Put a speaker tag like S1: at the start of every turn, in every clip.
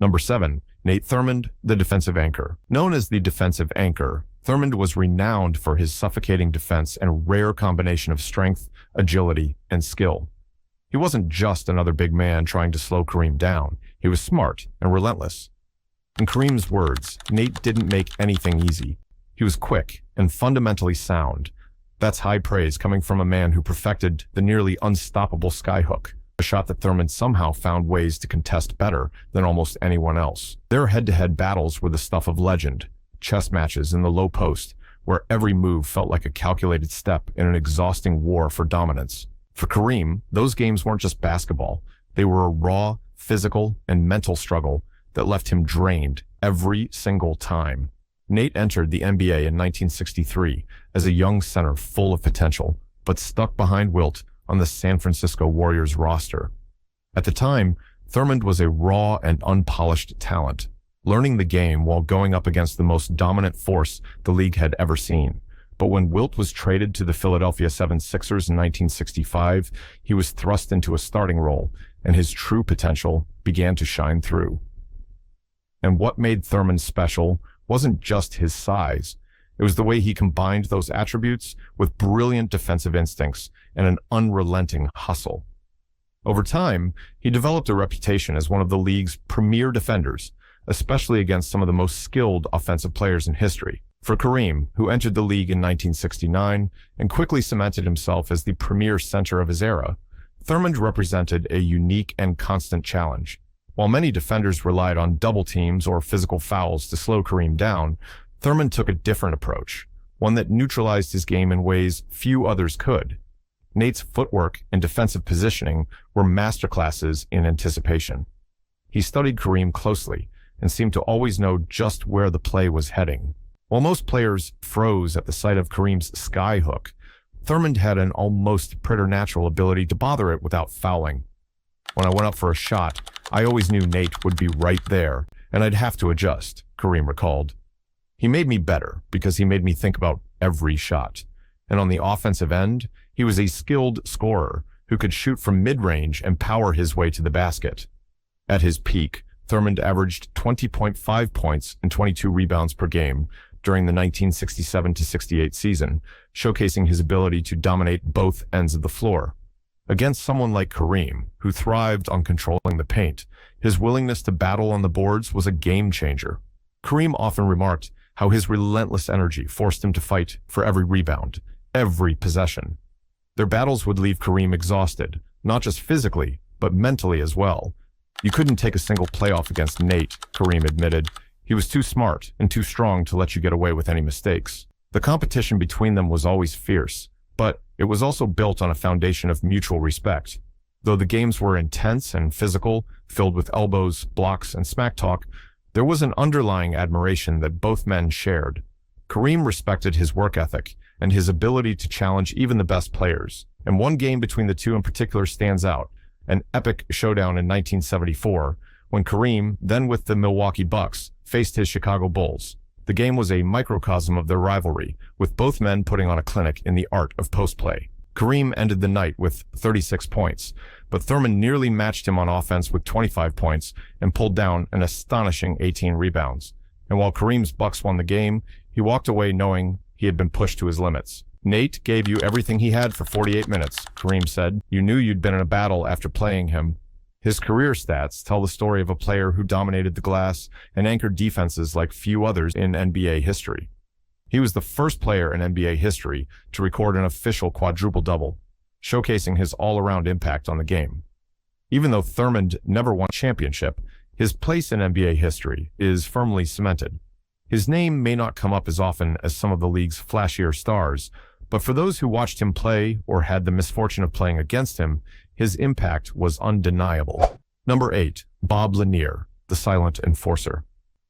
S1: Number 7. Nate Thurmond, the defensive anchor. Known as the defensive anchor, Thurmond was renowned for his suffocating defense and rare combination of strength, agility, and skill. He wasn't just another big man trying to slow Kareem down. He was smart and relentless. In Kareem's words, Nate didn't make anything easy. He was quick and fundamentally sound. That's high praise coming from a man who perfected the nearly unstoppable skyhook, a shot that Thurmond somehow found ways to contest better than almost anyone else. Their head-to-head battles were the stuff of legend, chess matches in the low post, where every move felt like a calculated step in an exhausting war for dominance. For Kareem, those games weren't just basketball. They were a raw, physical, and mental struggle that left him drained every single time. Nate entered the NBA in 1963 as a young center full of potential, but stuck behind Wilt on the San Francisco Warriors roster. At the time, Thurmond was a raw and unpolished talent, learning the game while going up against the most dominant force the league had ever seen. But when Wilt was traded to the Philadelphia 76ers in 1965, he was thrust into a starting role, and his true potential began to shine through. And what made Thurmond special wasn't just his size. It was the way he combined those attributes with brilliant defensive instincts and an unrelenting hustle. Over time, he developed a reputation as one of the league's premier defenders, especially against some of the most skilled offensive players in history. For Kareem, who entered the league in 1969 and quickly cemented himself as the premier center of his era, Thurmond represented a unique and constant challenge. While many defenders relied on double teams or physical fouls to slow Kareem down, Thurmond took a different approach, one that neutralized his game in ways few others could. Nate's footwork and defensive positioning were masterclasses in anticipation. He studied Kareem closely and seemed to always know just where the play was heading. While most players froze at the sight of Kareem's skyhook, Thurmond had an almost preternatural ability to bother it without fouling. When I went up for a shot, I always knew Nate would be right there, and I'd have to adjust, Kareem recalled. He made me better because he made me think about every shot. And on the offensive end, he was a skilled scorer who could shoot from mid-range and power his way to the basket. At his peak, Thurmond averaged 20.5 points and 22 rebounds per game during the 1967-68 season, showcasing his ability to dominate both ends of the floor. Against someone like Kareem, who thrived on controlling the paint, his willingness to battle on the boards was a game-changer. Kareem often remarked how his relentless energy forced him to fight for every rebound, every possession. Their battles would leave Kareem exhausted, not just physically, but mentally as well. You couldn't take a single playoff against Nate, Kareem admitted. He was too smart and too strong to let you get away with any mistakes. The competition between them was always fierce, but it was also built on a foundation of mutual respect. Though the games were intense and physical, filled with elbows, blocks, and smack talk, there was an underlying admiration that both men shared. Kareem respected his work ethic and his ability to challenge even the best players. And one game between the two in particular stands out, an epic showdown in 1974, when Kareem, then with the Milwaukee Bucks, faced his Chicago Bulls. The game was a microcosm of their rivalry, with both men putting on a clinic in the art of post-play. Kareem ended the night with 36 points, but Thurmond nearly matched him on offense with 25 points and pulled down an astonishing 18 rebounds. And while Kareem's Bucks won the game, he walked away knowing he had been pushed to his limits. "Nate gave you everything he had for 48 minutes, Kareem said. You knew you'd been in a battle after playing him." His career stats tell the story of a player who dominated the glass and anchored defenses like few others in NBA history. He was the first player in NBA history to record an official quadruple-double, showcasing his all-around impact on the game. Even though Thurmond never won a championship, his place in NBA history is firmly cemented. His name may not come up as often as some of the league's flashier stars, but for those who watched him play or had the misfortune of playing against him, his impact was undeniable. Number 8. Bob Lanier, the silent enforcer.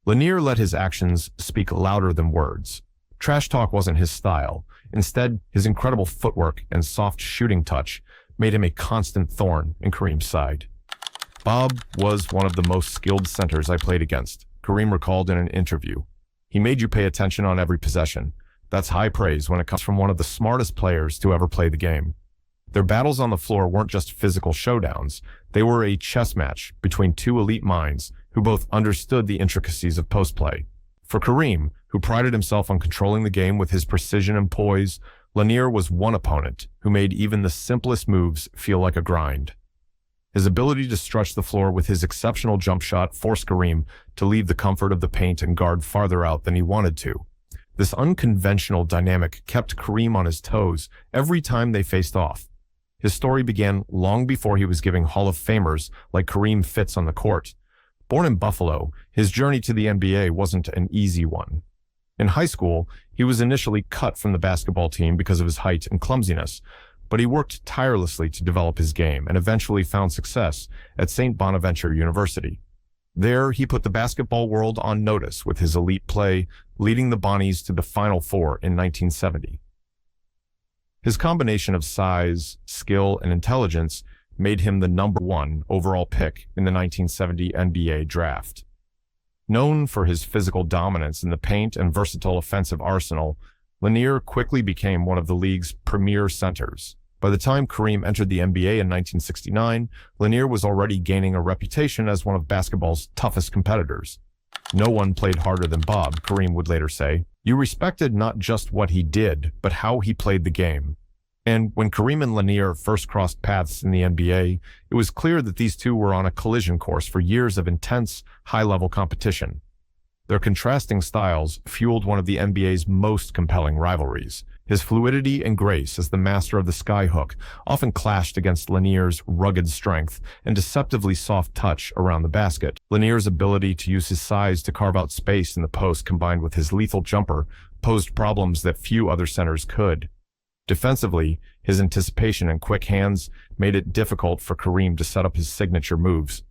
S1: Lanier let his actions speak louder than words. Trash talk wasn't his style. Instead, his incredible footwork and soft shooting touch made him a constant thorn in Kareem's side. Bob was one of the most skilled centers I played against, Kareem recalled in an interview. He made you pay attention on every possession. That's high praise when it comes from one of the smartest players to ever play the game. Their battles on the floor weren't just physical showdowns. They were a chess match between two elite minds who both understood the intricacies of post play. For Kareem, who prided himself on controlling the game with his precision and poise, Lanier was one opponent who made even the simplest moves feel like a grind. His ability to stretch the floor with his exceptional jump shot forced Kareem to leave the comfort of the paint and guard farther out than he wanted to. This unconventional dynamic kept Kareem on his toes every time they faced off. His story began long before he was giving Hall of Famers like Kareem fits on the court. Born in Buffalo, his journey to the NBA wasn't an easy one. In high school, he was initially cut from the basketball team because of his height and clumsiness, but he worked tirelessly to develop his game and eventually found success at St. Bonaventure University. There, he put the basketball world on notice with his elite play, leading the Bonnies to the Final Four in 1970. His combination of size, skill, and intelligence made him the #1 overall pick in the 1970 NBA draft. Known for his physical dominance in the paint and versatile offensive arsenal, Lanier quickly became one of the league's premier centers. By the time Kareem entered the NBA in 1969, Lanier was already gaining a reputation as one of basketball's toughest competitors. "No one played harder than Bob," Kareem would later say. "You respected not just what he did, but how he played the game." And when Kareem and Lanier first crossed paths in the NBA, it was clear that these two were on a collision course for years of intense, high-level competition. Their contrasting styles fueled one of the NBA's most compelling rivalries. His fluidity and grace as the master of the skyhook often clashed against Lanier's rugged strength and deceptively soft touch around the basket. Lanier's ability to use his size to carve out space in the post combined with his lethal jumper posed problems that few other centers could. Defensively, his anticipation and quick hands made it difficult for Kareem to set up his signature moves.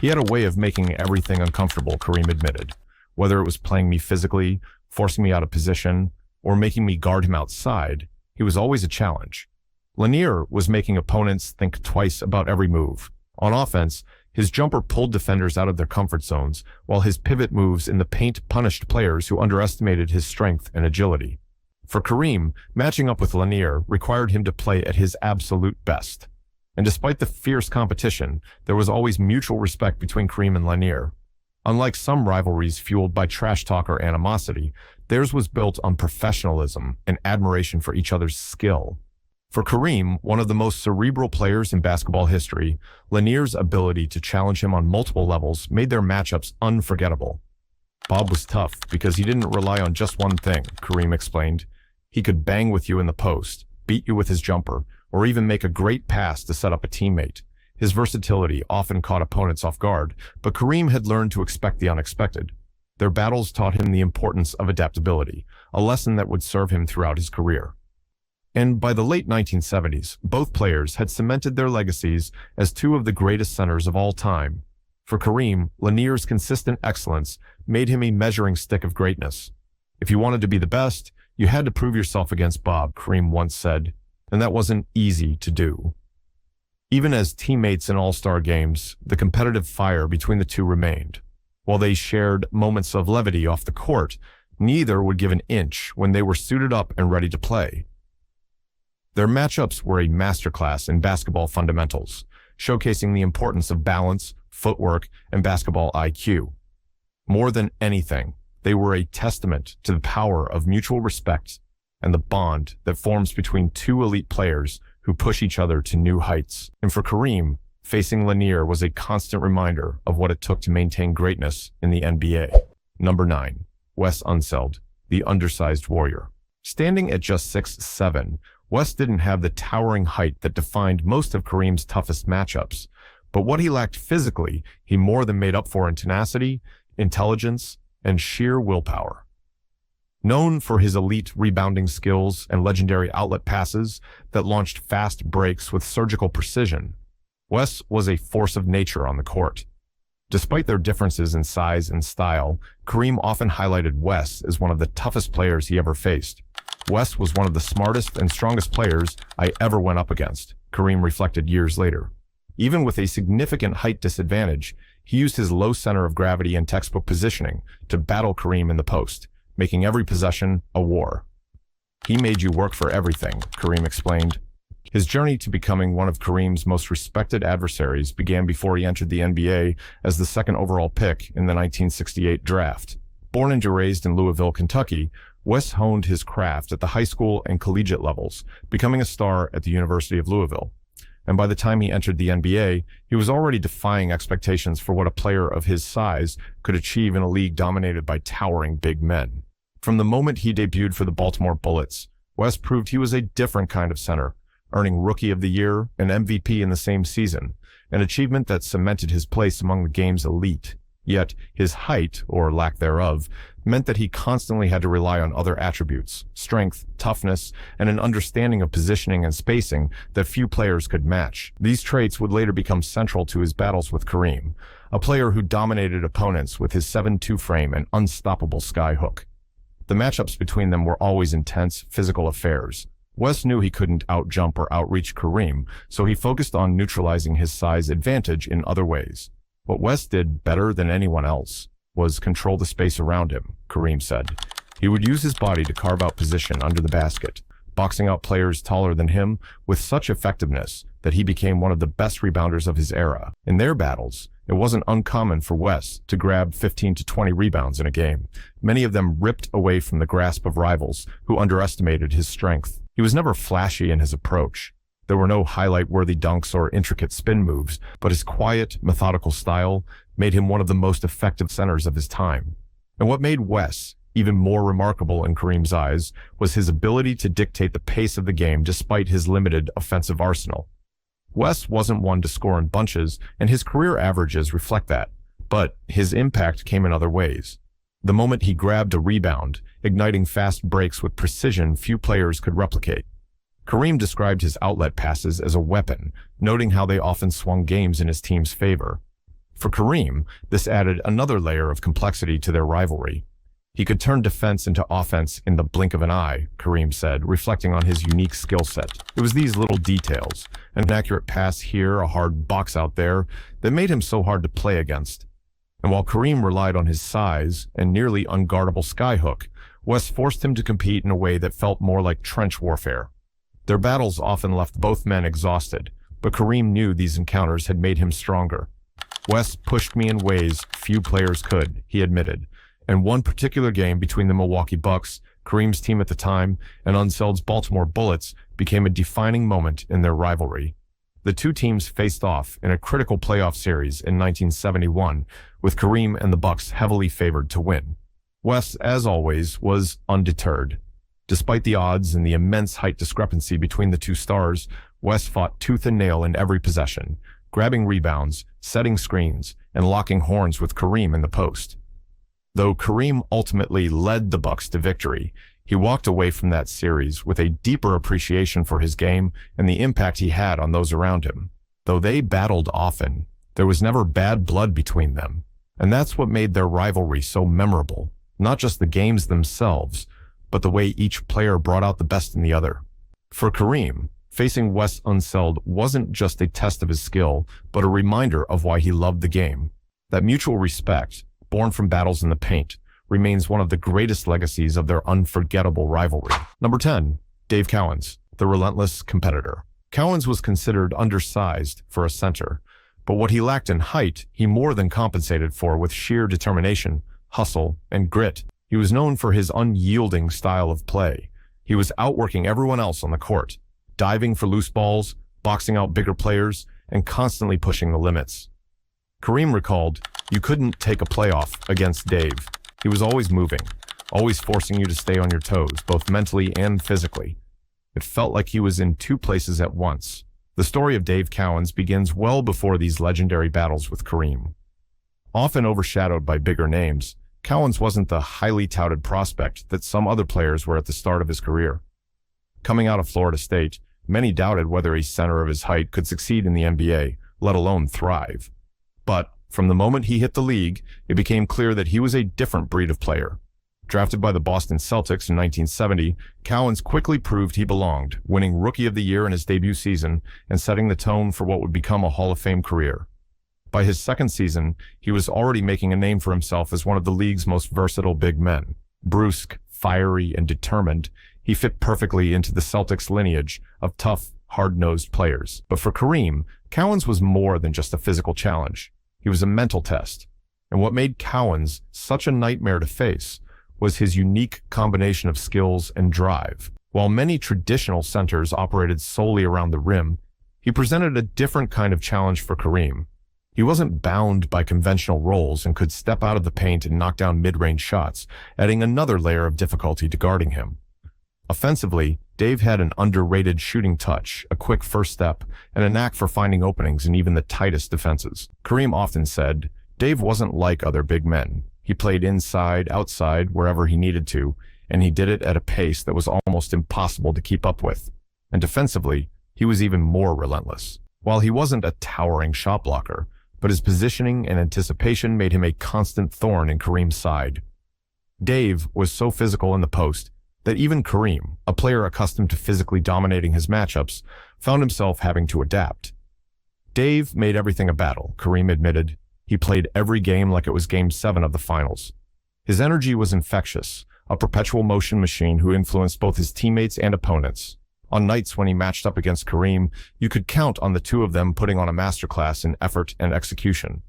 S1: "He had a way of making everything uncomfortable," Kareem admitted. "Whether it was playing me physically, forcing me out of position, or making me guard him outside, he was always a challenge." Lanier was making opponents think twice about every move. On offense, his jumper pulled defenders out of their comfort zones, while his pivot moves in the paint punished players who underestimated his strength and agility. For Kareem, matching up with Lanier required him to play at his absolute best. And despite the fierce competition, there was always mutual respect between Kareem and Lanier. Unlike some rivalries fueled by trash talk or animosity, theirs was built on professionalism and admiration for each other's skill. For Kareem, one of the most cerebral players in basketball history, Lanier's ability to challenge him on multiple levels made their matchups unforgettable. "Bob was tough because he didn't rely on just one thing," Kareem explained. "He could bang with you in the post, beat you with his jumper, or even make a great pass to set up a teammate. His versatility often caught opponents off guard, but Kareem had learned to expect the unexpected. Their battles taught him the importance of adaptability, a lesson that would serve him throughout his career." And by the late 1970s, both players had cemented their legacies as two of the greatest centers of all time. For Kareem, Lanier's consistent excellence made him a measuring stick of greatness. "If you wanted to be the best, you had to prove yourself against Bob," Kareem once said, and that wasn't easy to do. Even as teammates in all-star games, the competitive fire between the two remained. While they shared moments of levity off the court, neither would give an inch when they were suited up and ready to play. Their matchups were a masterclass in basketball fundamentals, showcasing the importance of balance, footwork, and basketball IQ. More than anything, they were a testament to the power of mutual respect and the bond that forms between two elite players who push each other to new heights. And for Kareem, facing Lanier was a constant reminder of what it took to maintain greatness in the NBA. Number 9. Wes Unseld, the undersized warrior. Standing at just 6'7", Wes didn't have the towering height that defined most of Kareem's toughest matchups, but what he lacked physically, he more than made up for in tenacity, intelligence, and sheer willpower. Known for his elite rebounding skills and legendary outlet passes that launched fast breaks with surgical precision, Wes was a force of nature on the court. Despite their differences in size and style, Kareem often highlighted Wes as one of the toughest players he ever faced. "Wes was one of the smartest and strongest players I ever went up against," Kareem reflected years later. Even with a significant height disadvantage, he used his low center of gravity and textbook positioning to battle Kareem in the post, making every possession a war. "He made you work for everything," Kareem explained. His journey to becoming one of Kareem's most respected adversaries began before he entered the NBA as the second overall pick in the 1968 draft. Born and raised in Louisville, Kentucky, Wes honed his craft at the high school and collegiate levels, becoming a star at the University of Louisville. And by the time he entered the NBA, he was already defying expectations for what a player of his size could achieve in a league dominated by towering big men. From the moment he debuted for the Baltimore Bullets, Wes proved he was a different kind of center, earning Rookie of the Year and MVP in the same season, an achievement that cemented his place among the game's elite. Yet, his height, or lack thereof, meant that he constantly had to rely on other attributes, strength, toughness, and an understanding of positioning and spacing that few players could match. These traits would later become central to his battles with Kareem, a player who dominated opponents with his 7'2" frame and unstoppable skyhook. The matchups between them were always intense, physical affairs. Wes knew he couldn't outjump or outreach Kareem, so he focused on neutralizing his size advantage in other ways. What Wes did better than anyone else was control the space around him, Kareem said. He would use his body to carve out position under the basket, boxing out players taller than him with such effectiveness that he became one of the best rebounders of his era. In their battles, it wasn't uncommon for Wes to grab 15 to 20 rebounds in a game, many of them ripped away from the grasp of rivals who underestimated his strength. He was never flashy in his approach. There were no highlight-worthy dunks or intricate spin moves, but his quiet, methodical style made him one of the most effective centers of his time. And what made Wes even more remarkable in Kareem's eyes was his ability to dictate the pace of the game despite his limited offensive arsenal. Wes wasn't one to score in bunches, and his career averages reflect that, but his impact came in other ways. The moment he grabbed a rebound, igniting fast breaks with precision few players could replicate. Kareem described his outlet passes as a weapon, noting how they often swung games in his team's favor. For Kareem, this added another layer of complexity to their rivalry. He could turn defense into offense in the blink of an eye, Kareem said, reflecting on his unique skill set. It was these little details, an accurate pass here, a hard box out there, that made him so hard to play against. And while Kareem relied on his size and nearly unguardable skyhook, Wes forced him to compete in a way that felt more like trench warfare. Their battles often left both men exhausted, but Kareem knew these encounters had made him stronger. Wes pushed me in ways few players could, he admitted, and one particular game between the Milwaukee Bucks, Kareem's team at the time, and Unseld's Baltimore Bullets became a defining moment in their rivalry. The two teams faced off in a critical playoff series in 1971, with Kareem and the Bucks heavily favored to win. Wes, as always, was undeterred. Despite the odds and the immense height discrepancy between the two stars, Wes fought tooth and nail in every possession, grabbing rebounds, setting screens, and locking horns with Kareem in the post. Though Kareem ultimately led the Bucks to victory, he walked away from that series with a deeper appreciation for his game and the impact he had on those around him. Though they battled often, there was never bad blood between them. And that's what made their rivalry so memorable, not just the games themselves, but the way each player brought out the best in the other. For Kareem, facing Wes Unseld wasn't just a test of his skill, but a reminder of why he loved the game. That mutual respect, born from battles in the paint, remains one of the greatest legacies of their unforgettable rivalry. Number 10, Dave Cowens, the relentless competitor. Cowens was considered undersized for a center, but what he lacked in height, he more than compensated for with sheer determination, hustle, and grit. He was known for his unyielding style of play. He was outworking everyone else on the court, diving for loose balls, boxing out bigger players, and constantly pushing the limits. Kareem recalled, "You couldn't take a playoff against Dave. He was always moving, always forcing you to stay on your toes, both mentally and physically. It felt like he was in two places at once." The story of Dave Cowens begins well before these legendary battles with Kareem. Often overshadowed by bigger names, Cowens wasn't the highly touted prospect that some other players were at the start of his career. Coming out of Florida State, many doubted whether a center of his height could succeed in the NBA, let alone thrive. But from the moment he hit the league, it became clear that he was a different breed of player. Drafted by the Boston Celtics in 1970, Cowens quickly proved he belonged, winning Rookie of the Year in his debut season and setting the tone for what would become a Hall of Fame career. By his second season, he was already making a name for himself as one of the league's most versatile big men. Brusque, fiery, and determined, he fit perfectly into the Celtics' lineage of tough, hard-nosed players. But for Kareem, Cowens was more than just a physical challenge. He was a mental test. And what made Cowens such a nightmare to face was his unique combination of skills and drive. While many traditional centers operated solely around the rim, he presented a different kind of challenge for Kareem. He wasn't bound by conventional roles and could step out of the paint and knock down mid-range shots, adding another layer of difficulty to guarding him. Offensively, Dave had an underrated shooting touch, a quick first step, and a knack for finding openings in even the tightest defenses. Kareem often said, Dave wasn't like other big men. He played inside, outside, wherever he needed to, and he did it at a pace that was almost impossible to keep up with. And defensively, he was even more relentless. While he wasn't a towering shot blocker, but his positioning and anticipation made him a constant thorn in Kareem's side. Dave was so physical in the post that even Kareem, a player accustomed to physically dominating his matchups, found himself having to adapt. Dave made everything a battle, Kareem admitted. He played every game like it was Game 7 of the finals. His energy was infectious, a perpetual motion machine who influenced both his teammates and opponents. On nights when he matched up against Kareem, you could count on the two of them putting on a masterclass in effort and execution.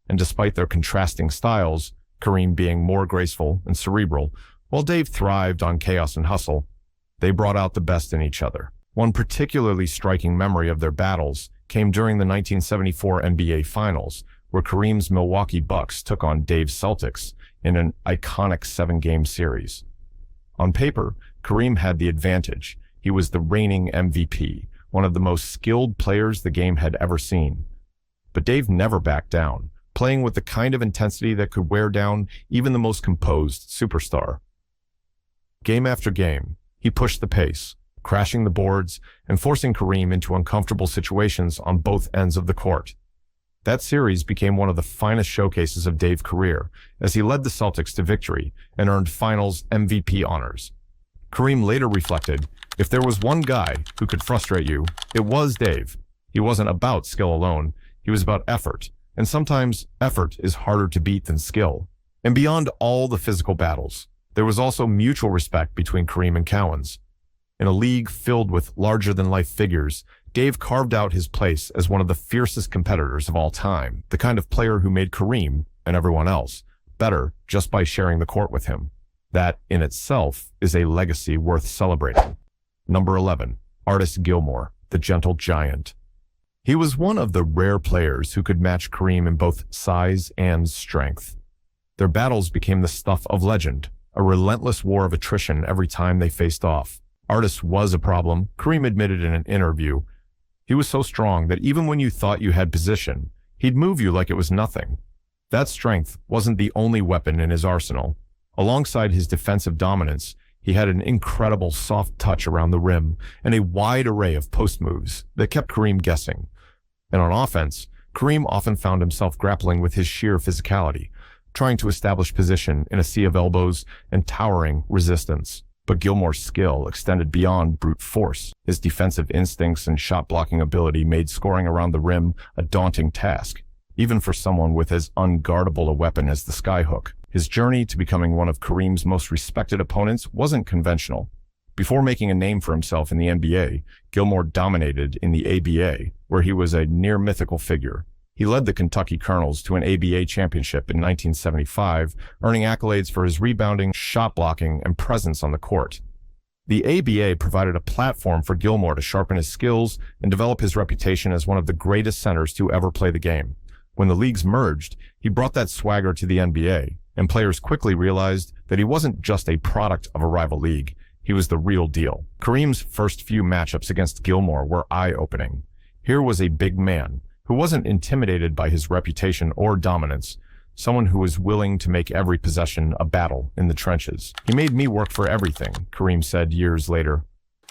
S1: And despite their contrasting styles, Kareem being more graceful and cerebral, while Dave thrived on chaos and hustle, they brought out the best in each other. One particularly striking memory of their battles came during the 1974 NBA Finals, where Kareem's Milwaukee Bucks took on Dave's Celtics in an iconic 7-game series. On paper, Kareem had the advantage. He was the reigning MVP, one of the most skilled players the game had ever seen. But Dave never backed down, playing with the kind of intensity that could wear down even the most composed superstar. Game after game, he pushed the pace, crashing the boards and forcing Kareem into uncomfortable situations on both ends of the court. That series became one of the finest showcases of Dave's career, as he led the Celtics to victory and earned Finals MVP honors. Kareem later reflected, if there was one guy who could frustrate you, it was Dave. He wasn't about skill alone, he was about effort, and sometimes effort is harder to beat than skill. And beyond all the physical battles, there was also mutual respect between Kareem and Cowens. In a league filled with larger-than-life figures, Dave carved out his place as one of the fiercest competitors of all time, the kind of player who made Kareem, and everyone else, better just by sharing the court with him. That, in itself, is a legacy worth celebrating. Number 11. Artis Gilmore, the gentle giant. He was one of the rare players who could match Kareem in both size and strength. Their battles became the stuff of legend, a relentless war of attrition every time they faced off. Artis was a problem, Kareem admitted in an interview. He was so strong that even when you thought you had position, he'd move you like it was nothing. That strength wasn't the only weapon in his arsenal. Alongside his defensive dominance, he had an incredible soft touch around the rim and a wide array of post moves that kept Kareem guessing. And on offense, Kareem often found himself grappling with his sheer physicality, trying to establish position in a sea of elbows and towering resistance. But Gilmore's skill extended beyond brute force. His defensive instincts and shot-blocking ability made scoring around the rim a daunting task, even for someone with as unguardable a weapon as the skyhook. His journey to becoming one of Kareem's most respected opponents wasn't conventional. Before making a name for himself in the NBA, Gilmore dominated in the ABA, where he was a near-mythical figure. He led the Kentucky Colonels to an ABA championship in 1975, earning accolades for his rebounding, shot blocking, and presence on the court. The ABA provided a platform for Gilmore to sharpen his skills and develop his reputation as one of the greatest centers to ever play the game. When the leagues merged, he brought that swagger to the NBA, and players quickly realized that he wasn't just a product of a rival league, he was the real deal. Kareem's first few matchups against Gilmore were eye-opening. Here was a big man who wasn't intimidated by his reputation or dominance, someone who was willing to make every possession a battle in the trenches. He made me work for everything, Kareem said years later.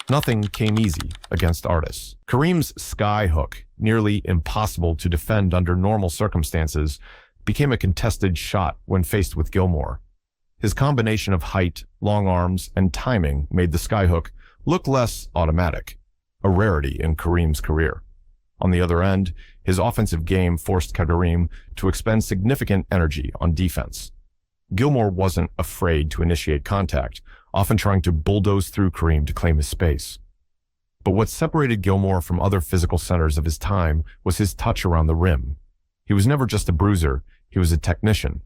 S1: Nothing came easy against Artis. Kareem's skyhook, nearly impossible to defend under normal circumstances, became a contested shot when faced with Gilmore. His combination of height, long arms, and timing made the skyhook look less automatic, a rarity in Kareem's career. On the other end, his offensive game forced Kareem to expend significant energy on defense. Gilmore wasn't afraid to initiate contact, often trying to bulldoze through Kareem to claim his space. But what separated Gilmore from other physical centers of his time was his touch around the rim. He was never just a bruiser, he was a technician.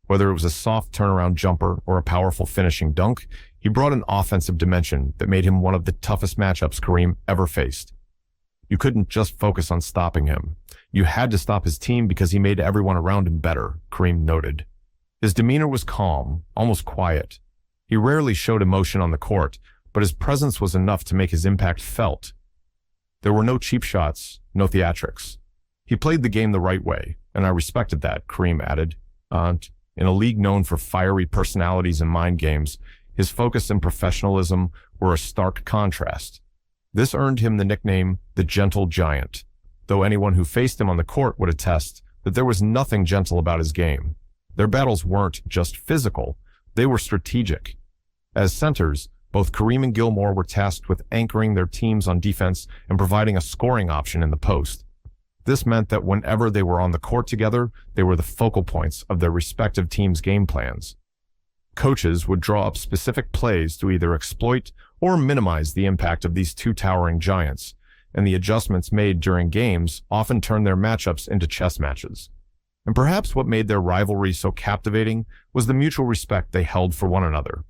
S1: Whether it was a soft turnaround jumper or a powerful finishing dunk, he brought an offensive dimension that made him one of the toughest matchups Kareem ever faced. You couldn't just focus on stopping him. You had to stop his team because he made everyone around him better, Kareem noted. His demeanor was calm, almost quiet. He rarely showed emotion on the court, but his presence was enough to make his impact felt. There were no cheap shots, no theatrics. He played the game the right way, and I respected that, Kareem added. In a league known for fiery personalities and mind games, his focus and professionalism were a stark contrast. This earned him the nickname the Gentle Giant, though anyone who faced him on the court would attest that there was nothing gentle about his game. Their battles weren't just physical, they were strategic. As centers, both Kareem and Gilmore were tasked with anchoring their teams on defense and providing a scoring option in the post. This meant that whenever they were on the court together, they were the focal points of their respective teams' game plans. Coaches would draw up specific plays to either exploit or minimize the impact of these two towering giants, and the adjustments made during games often turned their matchups into chess matches. And perhaps what made their rivalry so captivating was the mutual respect they held for one another.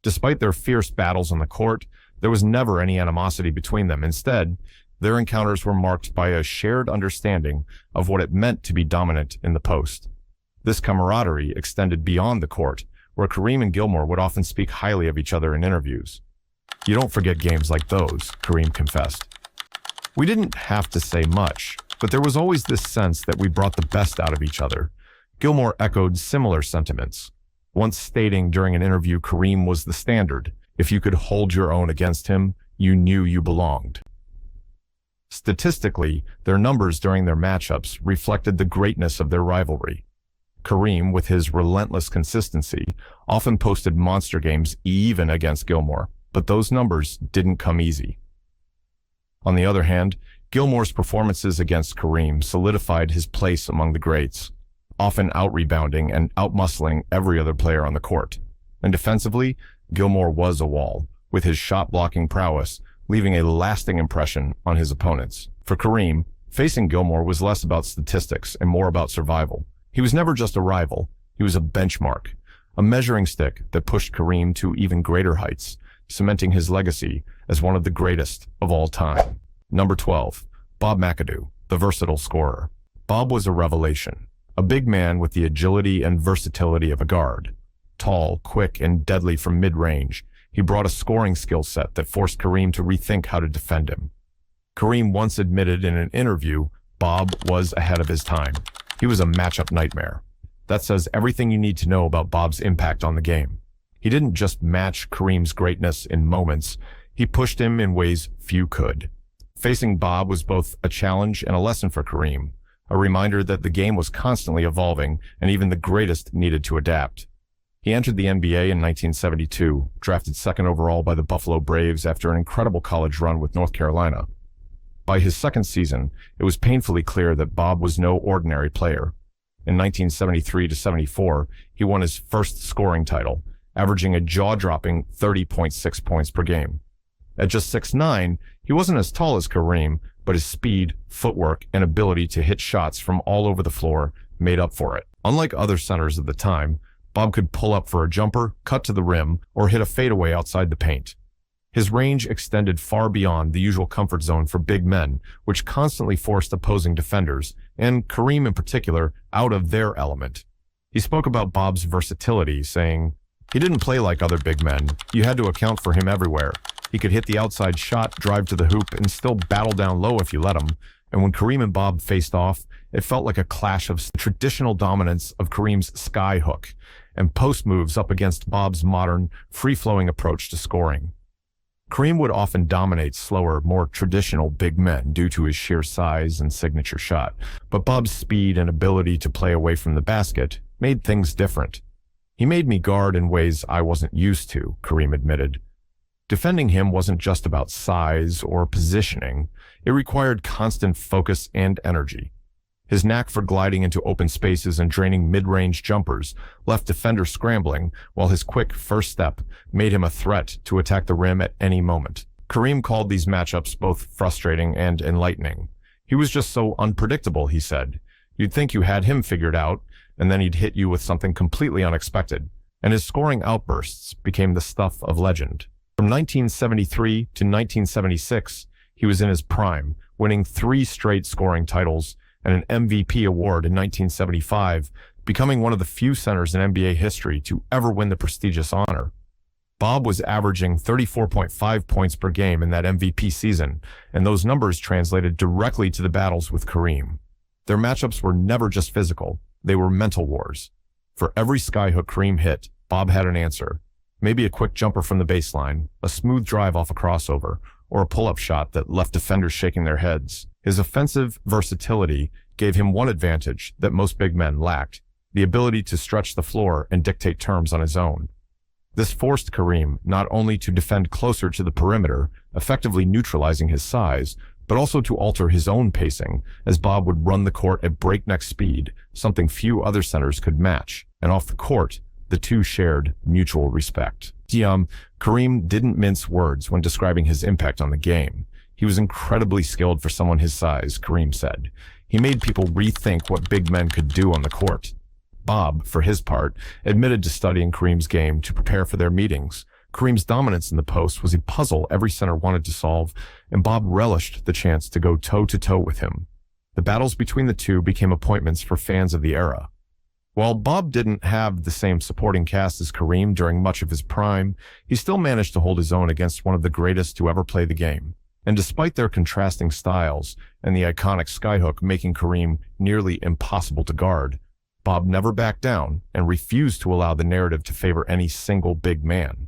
S1: Despite their fierce battles on the court, there was never any animosity between them. Instead, their encounters were marked by a shared understanding of what it meant to be dominant in the post. This camaraderie extended beyond the court, where Kareem and Gilmore would often speak highly of each other in interviews. "You don't forget games like those," Kareem confessed. "We didn't have to say much, but there was always this sense that we brought the best out of each other." Gilmore echoed similar sentiments, once stating during an interview Kareem was the standard. If you could hold your own against him, you knew you belonged. Statistically, their numbers during their matchups reflected the greatness of their rivalry. Kareem, with his relentless consistency, often posted monster games even against Gilmore, but those numbers didn't come easy. On the other hand, Gilmore's performances against Kareem solidified his place among the greats, often out-rebounding and out-muscling every other player on the court. And defensively, Gilmore was a wall, with his shot-blocking prowess leaving a lasting impression on his opponents. For Kareem, facing Gilmore was less about statistics and more about survival. He was never just a rival, he was a benchmark, a measuring stick that pushed Kareem to even greater heights, cementing his legacy as one of the greatest of all time. Number 12, Bob McAdoo, the versatile scorer. Bob was a revelation, a big man with the agility and versatility of a guard. Tall, quick, and deadly from mid-range, he brought a scoring skill set that forced Kareem to rethink how to defend him. Kareem once admitted in an interview, Bob was ahead of his time. He was a matchup nightmare. That says everything you need to know about Bob's impact on the game. He didn't just match Kareem's greatness in moments, he pushed him in ways few could. Facing Bob was both a challenge and a lesson for Kareem, a reminder that the game was constantly evolving and even the greatest needed to adapt. He entered the NBA in 1972, drafted second overall by the Buffalo Braves after an incredible college run with North Carolina. By his second season, it was painfully clear that Bob was no ordinary player. In 1973-74, he won his first scoring title, averaging a jaw-dropping 30.6 points per game. At just 6'9", he wasn't as tall as Kareem, but his speed, footwork, and ability to hit shots from all over the floor made up for it. Unlike other centers of the time, Bob could pull up for a jumper, cut to the rim, or hit a fadeaway outside the paint. His range extended far beyond the usual comfort zone for big men, which constantly forced opposing defenders, and Kareem in particular, out of their element. He spoke about Bob's versatility, saying, "He didn't play like other big men. You had to account for him everywhere. He could hit the outside shot, drive to the hoop, and still battle down low if you let him. And when Kareem and Bob faced off, it felt like a clash of the traditional dominance of Kareem's skyhook and post moves up against Bob's modern, free-flowing approach to scoring." Kareem would often dominate slower, more traditional big men due to his sheer size and signature shot, but Bob's speed and ability to play away from the basket made things different. "He made me guard in ways I wasn't used to," Kareem admitted. Defending him wasn't just about size or positioning, it required constant focus and energy. His knack for gliding into open spaces and draining mid-range jumpers left defenders scrambling, while his quick first step made him a threat to attack the rim at any moment. Kareem called these matchups both frustrating and enlightening. He was just so unpredictable, he said. You'd think you had him figured out, and then he'd hit you with something completely unexpected. And his scoring outbursts became the stuff of legend. From 1973 to 1976, he was in his prime, winning 3 straight scoring titles and an MVP award in 1975, becoming one of the few centers in NBA history to ever win the prestigious honor. Bob was averaging 34.5 points per game in that MVP season, and those numbers translated directly to the battles with Kareem. Their matchups were never just physical, they were mental wars. For every skyhook Kareem hit, Bob had an answer. Maybe a quick jumper from the baseline, a smooth drive off a crossover, or a pull-up shot that left defenders shaking their heads. His offensive versatility gave him one advantage that most big men lacked, the ability to stretch the floor and dictate terms on his own. This forced Kareem not only to defend closer to the perimeter, effectively neutralizing his size, but also to alter his own pacing, as Bob would run the court at breakneck speed, something few other centers could match. And off the court, the two shared mutual respect. Kareem didn't mince words when describing his impact on the game. He was incredibly skilled for someone his size, Kareem said. He made people rethink what big men could do on the court. Bob, for his part, admitted to studying Kareem's game to prepare for their meetings. Kareem's dominance in the post was a puzzle every center wanted to solve, and Bob relished the chance to go toe-to-toe with him. The battles between the two became appointments for fans of the era. While Bob didn't have the same supporting cast as Kareem during much of his prime, he still managed to hold his own against one of the greatest to ever play the game. And despite their contrasting styles and the iconic skyhook making Kareem nearly impossible to guard, Bob never backed down and refused to allow the narrative to favor any single big man.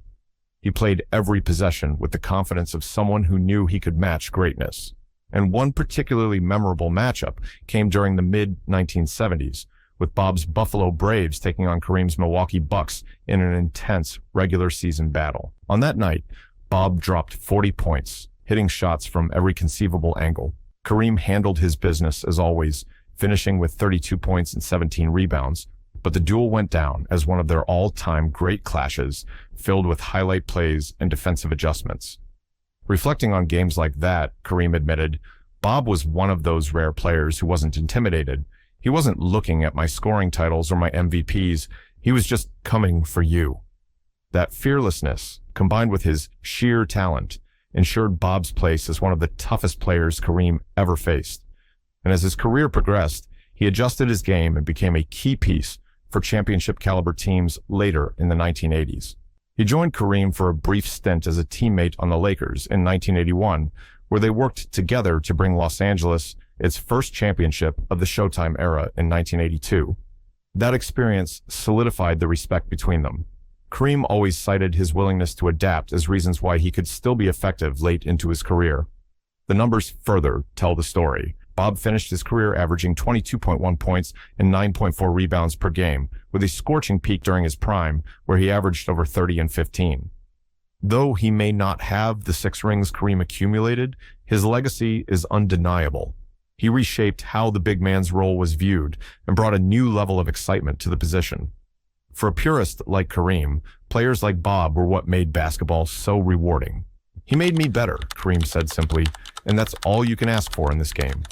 S1: He played every possession with the confidence of someone who knew he could match greatness. And one particularly memorable matchup came during the mid-1970s, with Bob's Buffalo Braves taking on Kareem's Milwaukee Bucks in an intense regular season battle. On that night, Bob dropped 40 points, hitting shots from every conceivable angle. Kareem handled his business as always, finishing with 32 points and 17 rebounds, but the duel went down as one of their all-time great clashes, filled with highlight plays and defensive adjustments. Reflecting on games like that, Kareem admitted, Bob was one of those rare players who wasn't intimidated. He wasn't looking at my scoring titles or my MVPs, he was just coming for you. That fearlessness, combined with his sheer talent, ensured Bob's place as one of the toughest players Kareem ever faced. And as his career progressed, he adjusted his game and became a key piece for championship-caliber teams later in the 1980s. He joined Kareem for a brief stint as a teammate on the Lakers in 1981, where they worked together to bring Los Angeles its first championship of the Showtime era in 1982. That experience solidified the respect between them. Kareem always cited his willingness to adapt as reasons why he could still be effective late into his career. The numbers further tell the story. Bob finished his career averaging 22.1 points and 9.4 rebounds per game, with a scorching peak during his prime, where he averaged over 30 and 15. Though he may not have the 6 rings Kareem accumulated, his legacy is undeniable. He reshaped how the big man's role was viewed and brought a new level of excitement to the position. For a purist like Kareem, players like Bob were what made basketball so rewarding. He made me better, Kareem said simply, and that's all you can ask for in this game.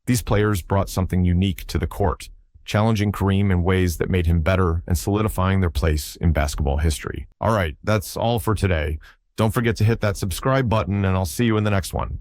S1: These players brought something unique to the court, challenging Kareem in ways that made him better and solidifying their place in basketball history. All right, that's all for today. Don't forget to hit that subscribe button, and I'll see you in the next one.